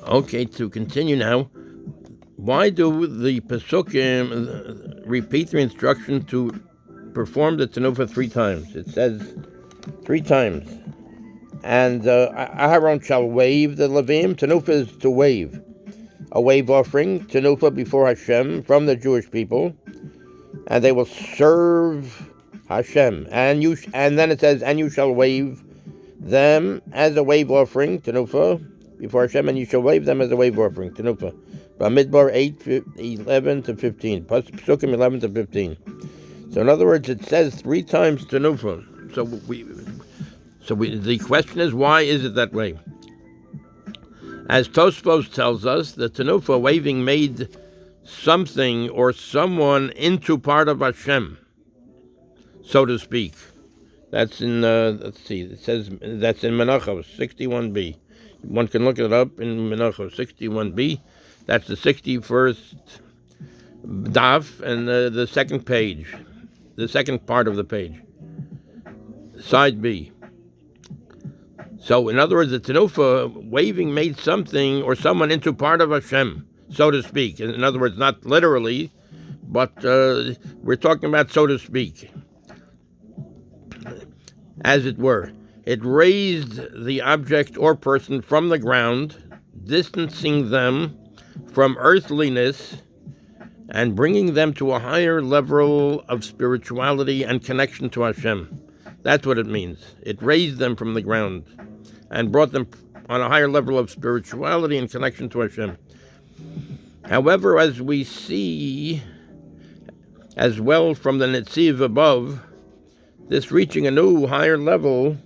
Okay, to continue now. Why do the Pesukim repeat the instruction to perform the Tenufah 3 times? It says 3 times. And Aharon shall wave the Levim. Tenufah is to wave. A wave offering, Tenufah before Hashem from the Jewish people. And they will serve Hashem. And then it says, and you shall wave them as a wave offering, Tenufah, before Hashem, and you shall wave them as a wave offering, Tenufah. Bamidbar 8:11 to 15. Psukim 11 to 15. So in other words, it says 3 times Tenufah. So the question is, why is it that way? As Tosfos tells us, the Tenufah waving made something or someone into part of Hashem, so to speak. That's in, it says that's in Menachos 61b. One can look it up in Menachos 61b. That's the 61st daf and the second page, the second part of the page, side B. So, in other words, the Tenufah waving made something or someone into part of Hashem, so to speak. In other words, not literally, but we're talking about so to speak, as it were. It raised the object or person from the ground, distancing them from earthliness and bringing them to a higher level of spirituality and connection to Hashem. That's what it means. It raised them from the ground and brought them on a higher level of spirituality and connection to Hashem. However, as we see as well from the Netziv above, this reaching a new higher level,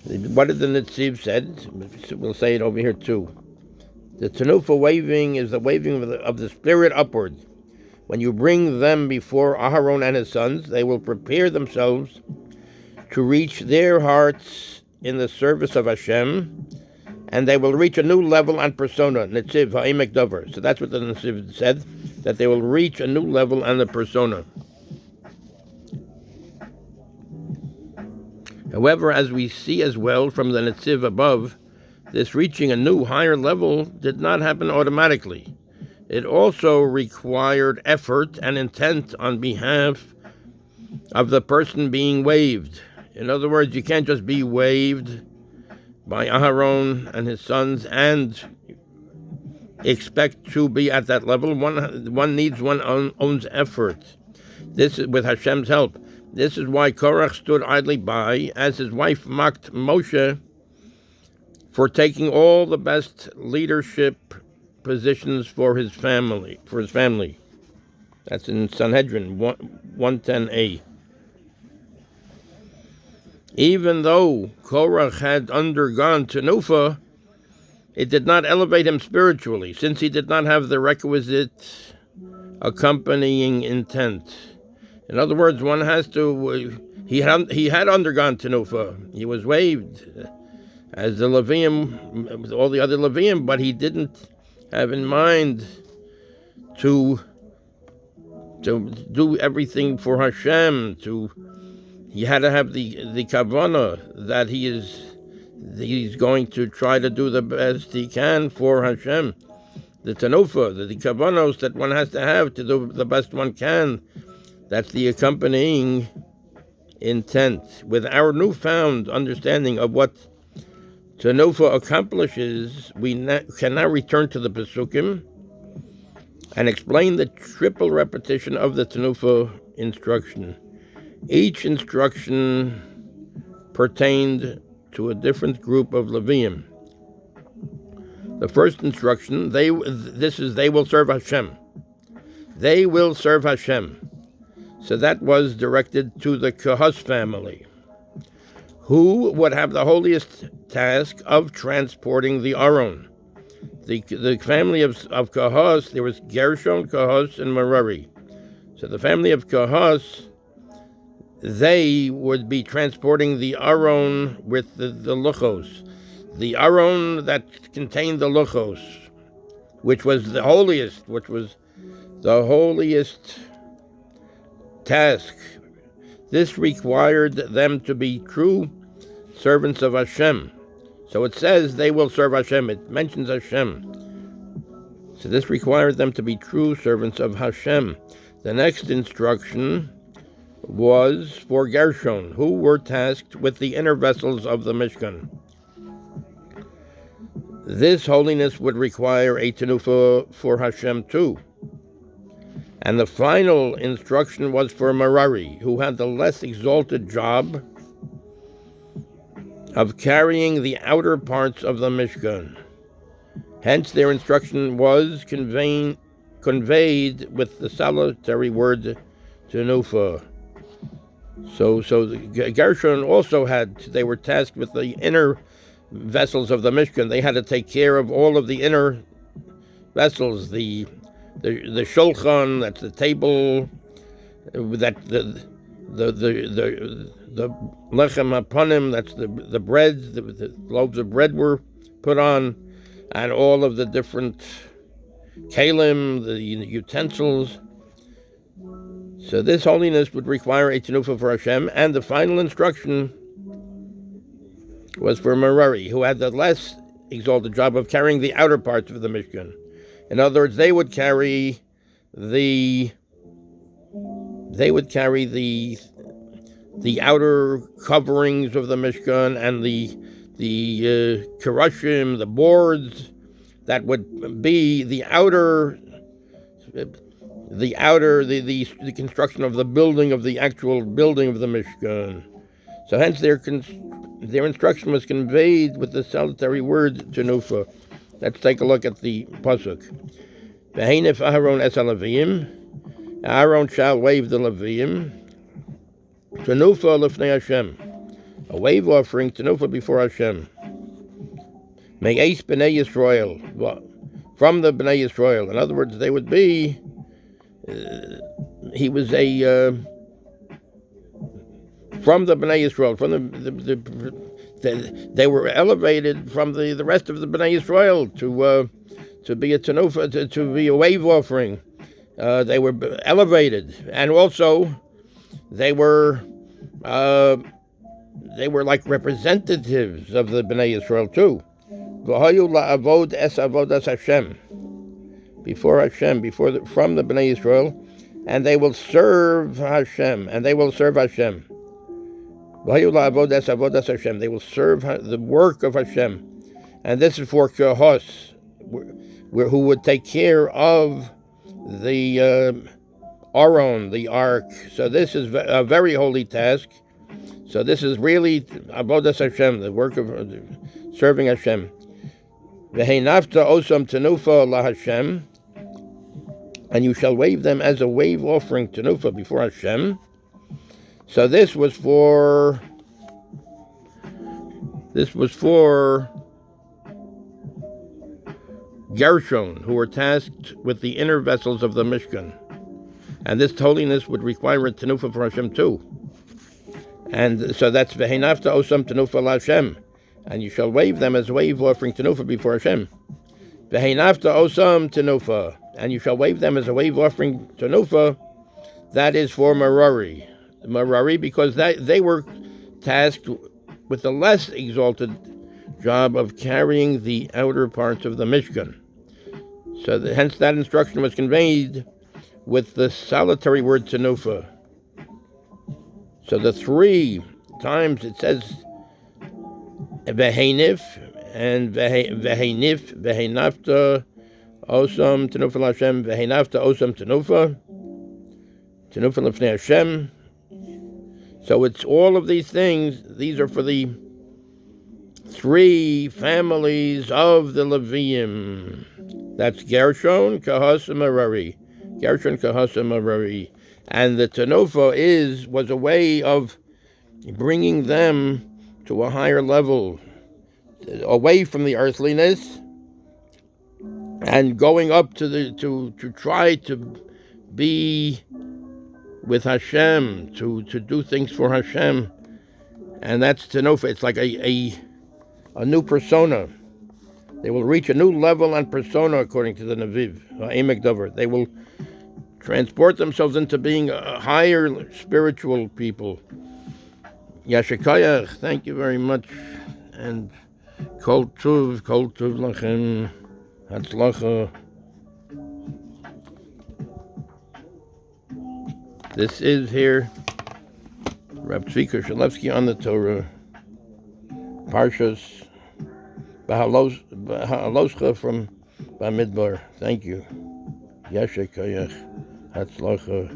what did the Netziv said? We'll say it over here too. The Tenufah waving is the waving of the spirit upward. When you bring them before Aharon and his sons, they will prepare themselves to reach their hearts in the service of Hashem, and they will reach a new level and persona, Netziv Ha'imek Dover. So that's what the Netziv said, that they will reach a new level and a persona. However, as we see as well from the Netziv above, this reaching a new higher level did not happen automatically. It also required effort and intent on behalf of the person being waved. In other words, you can't just be waved by Aharon and his sons and expect to be at that level. One needs one's own effort. This is with Hashem's help. This is why Korach stood idly by as his wife mocked Moshe for taking all the best leadership positions for his family. That's in Sanhedrin 110a. Even though Korach had undergone Tenufah, it did not elevate him spiritually, since he did not have the requisite accompanying intent. In other words, one has to. He had undergone Tenufah. He was waved as the Levium, all the other Levium, but he didn't have in mind to do everything for Hashem. He had to have the kavanah that he's going to try to do the best he can for Hashem. The Tenufah, the kavanos that one has to have to do the best one can. That's the accompanying intent. With our newfound understanding of what Tenufah accomplishes, we can now return to the Pesukim and explain the triple repetition of the Tenufah instruction. Each instruction pertained to a different group of Levium. The first instruction, they will serve Hashem. They will serve Hashem. So that was directed to the Kahas family, who would have the holiest task of transporting the Aron. The family of Kahas, there was Gershon, Kahas, and Merari. So the family of Kahas, they would be transporting the Aron with the luchos. The Aron that contained the luchos, which was the holiest task. This required them to be true servants of Hashem. So it says they will serve Hashem. It mentions Hashem. So this required them to be true servants of Hashem. The next instruction was for Gershon, who were tasked with the inner vessels of the Mishkan. This holiness would require a Tenufah for Hashem too. And the final instruction was for Merari, who had the less exalted job of carrying the outer parts of the Mishkan. Hence, their instruction was conveyed with the solitary word Tenufah. So Gershon also they were tasked with the inner vessels of the Mishkan. They had to take care of all of the inner vessels, the shulchan, that's the table, that the lechem hapanim, that's the bread, the loaves of bread were put on, and all of the different kalim, the utensils. So this holiness would require a tenufah for Hashem, and the final instruction was for Merari, who had the less exalted job of carrying the outer parts of the Mishkan. In other words, they would carry the outer coverings of the Mishkan and the kerushim, the boards that would be the construction of the building of the actual building of the Mishkan. So hence their instruction was conveyed with the solitary word Tenufah. Let's take a look at the pasuk. V'heinif Aharon es haLevim, Aaron shall wave the Levim, Tenufah lifnei Hashem, a wave offering Tenufah before Hashem. Me'es b'nei Yisrael, from the b'nei Yisrael. In other words, they would be. He was from the b'nei Yisrael, from they were elevated from the rest of the b'nei Yisrael to be a tenufah, to be a wave offering. They were elevated, and also they were like representatives of the b'nei Yisrael too. V'hayu la'avod es avodas Hashem, before Hashem, from the b'nei Yisrael, and they will serve Hashem, They will serve the work of Hashem. And this is for Kahos, who would take care of the Aron, the ark. So this is a very holy task. So this is really Avodas Hashem, the work of serving Hashem. V'heinafta osam tenufah la Hashem, and you shall wave them as a wave offering tenufah before Hashem. So this was for Gershon, who were tasked with the inner vessels of the Mishkan. And this holiness would require a tenufah for Hashem too. And so that's v'heinafta osam tenufah la Hashem, and you shall wave them as a wave offering tenufah before Hashem. V'heinafta osam tenufah, and you shall wave them as a wave offering tenufah. That is for Merari, because they were tasked with the less exalted job of carrying the outer parts of the Mishkan. So hence that instruction was conveyed with the solitary word Tenufah. So the 3 times it says V'heinif and V'heinafta osam Tenufah Hashem, V'heinafta osam Tenufah Lefnei Hashem. So it's all of these things. These are for the 3 families of the Leviim. That's Gershon, Kahas, and Merari. Gershon, Kahas, and Merari. And the Tenufah was a way of bringing them to a higher level, away from the earthliness, and going up to try to be with Hashem, to do things for Hashem. And that's Tenufah. It's like a new persona. They will reach a new level and persona, according to the Naviv, Emek Dover. They will transport themselves into being a higher spiritual people. Yashikayach, thank you very much. And Kol tuv lachem. Hatzlacha. This is here Rav Zvi Kushalevsky on the Torah Parshas Behaloscha from Bamidbar. Thank you. Yashekayach. Hatzlacha.